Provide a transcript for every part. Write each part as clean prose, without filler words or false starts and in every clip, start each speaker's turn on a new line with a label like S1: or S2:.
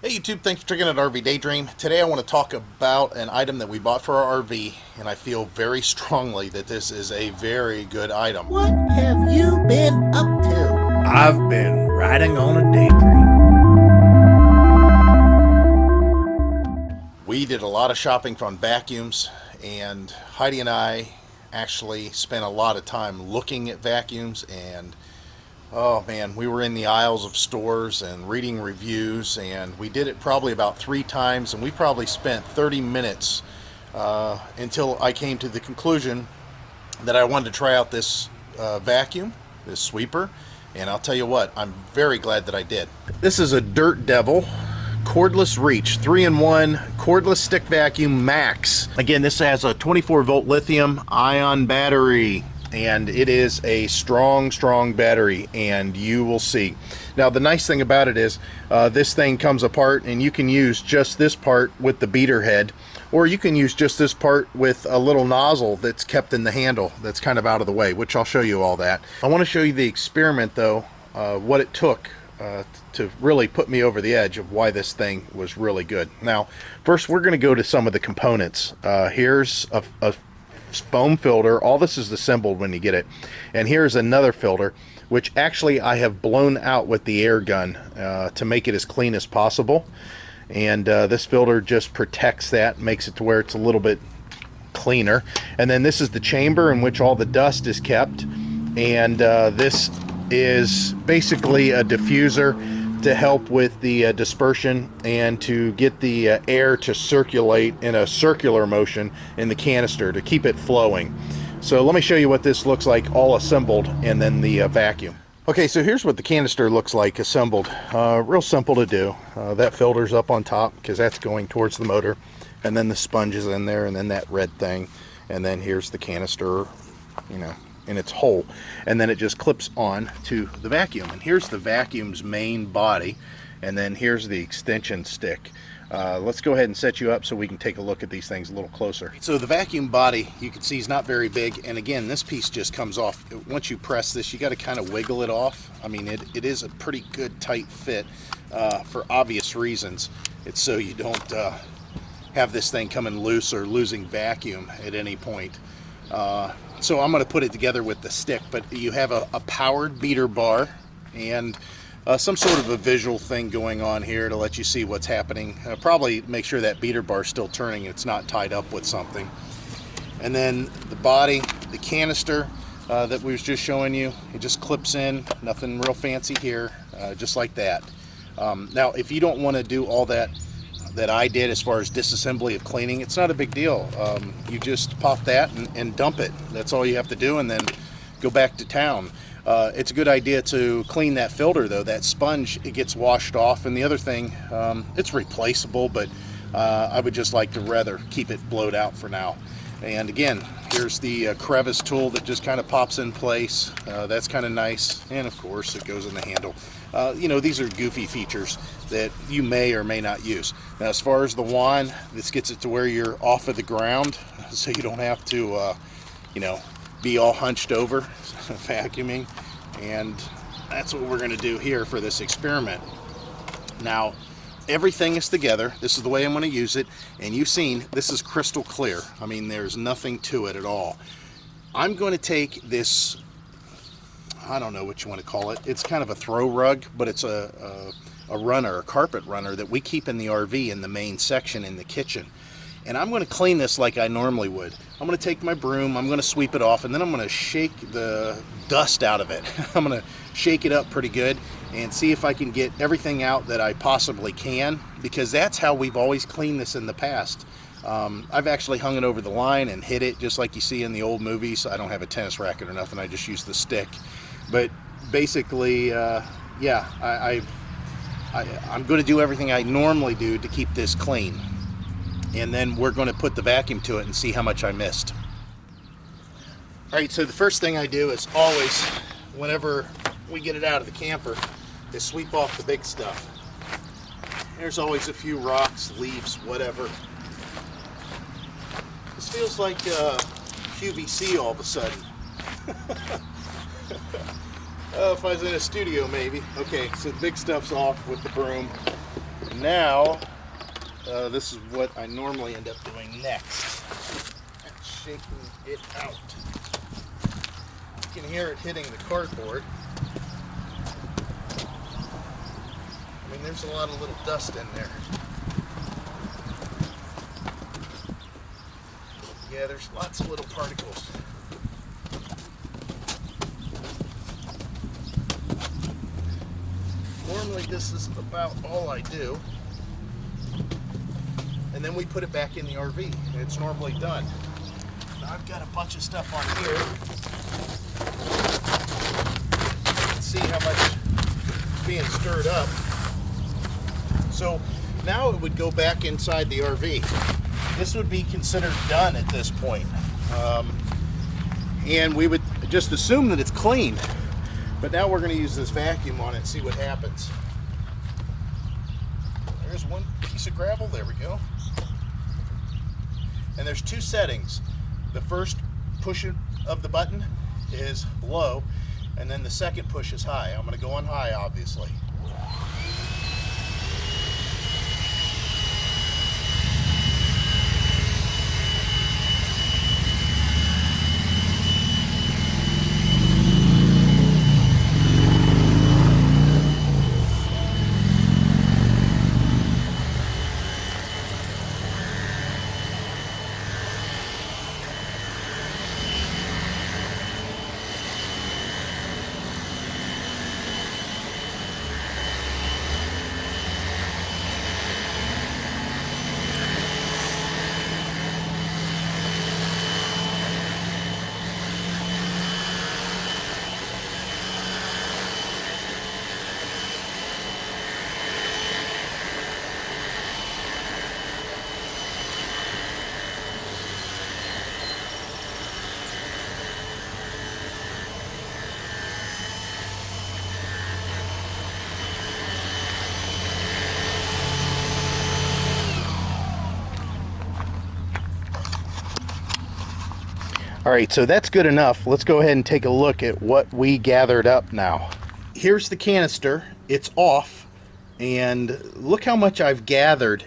S1: Hey YouTube, thanks for checking out RV Daydream. Today I want to talk about an item that we bought for our RV, and I feel very strongly that this is a very good item.
S2: What have you been up to?
S3: I've been riding on a daydream.
S1: We did a lot of shopping on vacuums, and Heidi and I actually spent a lot of time looking at vacuums, and oh man, we were in the aisles of stores and reading reviews, and we did it probably about 3 times, and we probably spent 30 minutes until I came to the conclusion that I wanted to try out this vacuum, this sweeper, and I'll tell you what, I'm very glad that I did. This is a Dirt Devil cordless reach 3-in-1 cordless stick vacuum max. Again, this has a 24-volt lithium ion battery, and it is a strong battery, and you will see. Now the nice thing about it is this thing comes apart, and you can use just this part with the beater head, or you can use just this part with a little nozzle that's kept in the handle that's kind of out of the way, which I'll show you all that. I want to show you the experiment though, what it took to really put me over the edge of why this thing was really good. Now first we're going to go to some of the components. Here's a foam filter. All this is assembled when you get it, and here's another filter which actually I have blown out with the air gun to make it as clean as possible, and this filter just protects that, makes it to where it's a little bit cleaner. And then this is the chamber in which all the dust is kept, and this is basically a diffuser to help with the dispersion and to get the air to circulate in a circular motion in the canister to keep it flowing. So let me show you what this looks like all assembled, and then the vacuum. Okay, so here's what the canister looks like assembled. Real simple to do. That filter's up on top because that's going towards the motor, and then the sponge is in there, and then that red thing, and then here's the canister, you know, in its hole, and then it just clips on to the vacuum. And here's the vacuum's main body, and then here's the extension stick. Let's go ahead and set you up so we can take a look at these things a little closer. So the vacuum body, you can see, is not very big, and again, this piece just comes off. Once you press this, you got to kind of wiggle it off. I mean, it is a pretty good tight fit for obvious reasons. It's so you don't have this thing coming loose or losing vacuum at any point. So I'm going to put it together with the stick, but you have a powered beater bar and some sort of a visual thing going on here to let you see what's happening. Probably make sure that beater bar is still turning, it's not tied up with something. And then the body, the canister that we was just showing you, it just clips in, nothing real fancy here, just like that. Now if you don't want to do all that I did as far as disassembly of cleaning, it's not a big deal. You just pop that and dump it. That's all you have to do, and then go back to town. It's a good idea to clean that filter though. That sponge, it gets washed off, and the other thing, it's replaceable, but I would just like to rather keep it blowed out for now. And again, here's the crevice tool that just kind of pops in place. That's kind of nice, and of course it goes in the handle. You know, these are goofy features that you may or may not use. Now as far as the wand, this gets it to where you're off of the ground, so you don't have to you know, be all hunched over vacuuming. And that's what we're going to do here for this experiment. Now everything is together. This is the way I'm going to use it, and you've seen this is crystal clear. I mean, there's nothing to it at all. I'm going to take this, I don't know what you want to call it. It's kind of a throw rug, but it's a runner, a carpet runner that we keep in the RV in the main section in the kitchen. And I'm going to clean this like I normally would. I'm going to take my broom, I'm going to sweep it off, and then I'm going to shake the dust out of it. I'm going to shake it up pretty good and see if I can get everything out that I possibly can, because that's how we've always cleaned this in the past. I've actually hung it over the line and hit it just like you see in the old movies. I don't have a tennis racket or nothing, I just use the stick. But basically, yeah, I'm going to do everything I normally do to keep this clean. And then we're going to put the vacuum to it and see how much I missed. Alright, so the first thing I do is always, whenever we get it out of the camper, is sweep off the big stuff. There's always a few rocks, leaves, whatever. This feels like QVC all of a sudden. If I was in a studio maybe. Okay, so the big stuff's off with the broom. Now, this is what I normally end up doing next. Shaking it out. You can hear it hitting the cardboard. I mean, there's a lot of little dust in there. Yeah, there's lots of little particles. Normally this is about all I do. And then we put it back in the RV. And it's normally done. Now I've got a bunch of stuff on here. You can see how much is being stirred up. So now it would go back inside the RV. This would be considered done at this point. And we would just assume that it's clean. But now we're going to use this vacuum on it and see what happens. There's one piece of gravel. There we go. And there's two settings. The first push of the button is low, and then the second push is high. I'm going to go on high, obviously. All right, so that's good enough. Let's go ahead and take a look at what we gathered up now. Here's the canister. It's off, and look how much I've gathered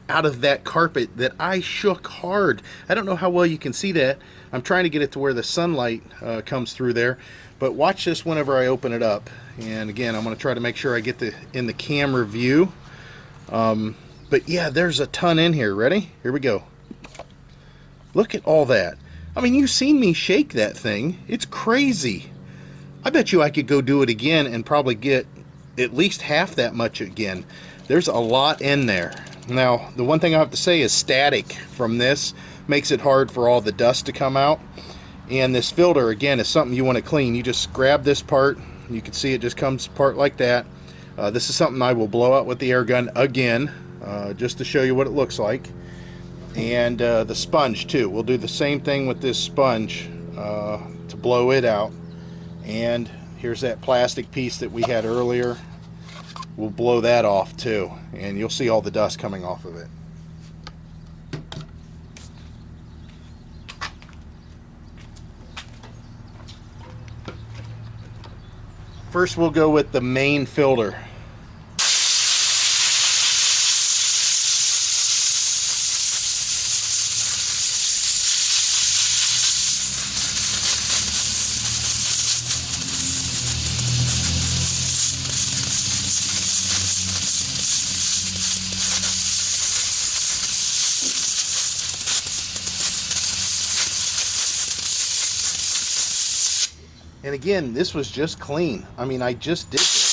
S1: out of that carpet that I shook hard. I don't know how well you can see that. I'm trying to get it to where the sunlight comes through there, but watch this whenever I open it up. And again, I'm going to try to make sure I get in the camera view. But yeah, there's a ton in here. Ready? Here we go. Look at all that. I mean, you've seen me shake that thing. It's crazy. I bet you I could go do it again and probably get at least half that much again. There's a lot in there. Now, the one thing I have to say is static from this makes it hard for all the dust to come out. And this filter, again, is something you want to clean. You just grab this part. You can see it just comes apart like that. This is something I will blow out with the air gun again, just to show you what it looks like. And the sponge too. We'll do the same thing with this sponge to blow it out. And here's that plastic piece that we had earlier. We'll blow that off too, and you'll see all the dust coming off of it. First we'll go with the main filter. And again, this was just clean. I mean, I just did this.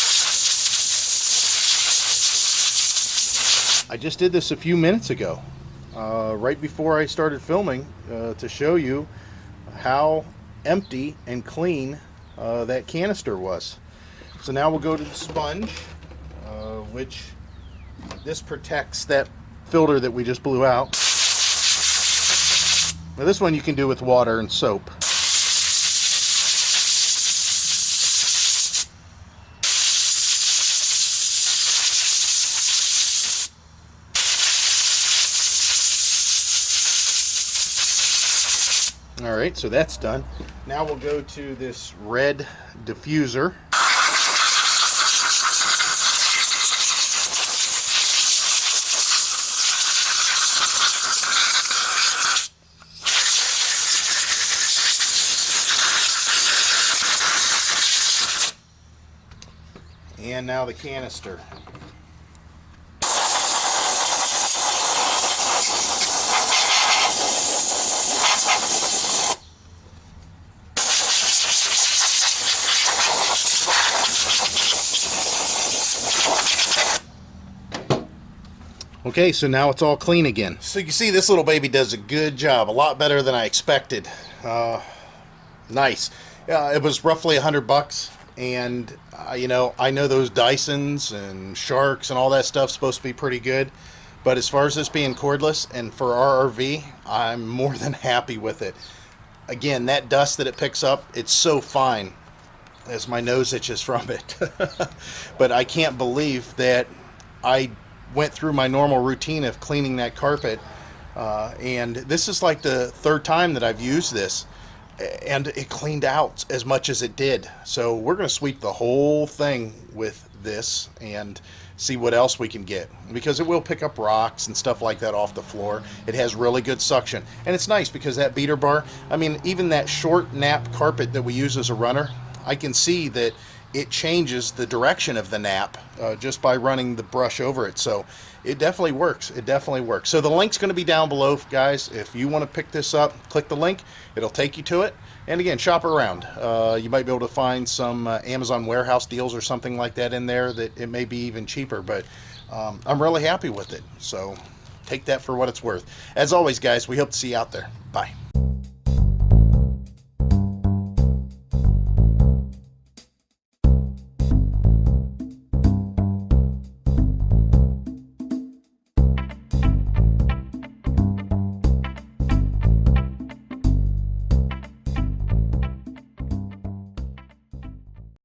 S1: I just did this a few minutes ago, right before I started filming, to show you how empty and clean that canister was. So now we'll go to the sponge, which this protects that filter that we just blew out. Now this one you can do with water and soap. Alright, so that's done. Now we'll go to this red diffuser. And now the canister. Okay, so now it's all clean again. So you can see this little baby does a good job, a lot better than I expected. Nice. It was roughly $100, and you know, I know those Dysons and Sharks and all that stuff's supposed to be pretty good, but as far as this being cordless and for our RV, I'm more than happy with it. Again, that dust that it picks up, it's so fine as my nose itches from it. But I can't believe that I went through my normal routine of cleaning that carpet, and this is like the third time that I've used this, and it cleaned out as much as it did. So we're going to sweep the whole thing with this and see what else we can get, because it will pick up rocks and stuff like that off the floor. It has really good suction, and it's nice because that beater bar, I mean, even that short nap carpet that we use as a runner, I can see that it changes the direction of the nap just by running the brush over it. So it definitely works. It definitely works. So the link's going to be down below, guys. If you want to pick this up, click the link. It'll take you to it. And again, shop around. You might be able to find some Amazon warehouse deals or something like that in there that it may be even cheaper. But I'm really happy with it. So take that for what it's worth. As always, guys, we hope to see you out there. Bye.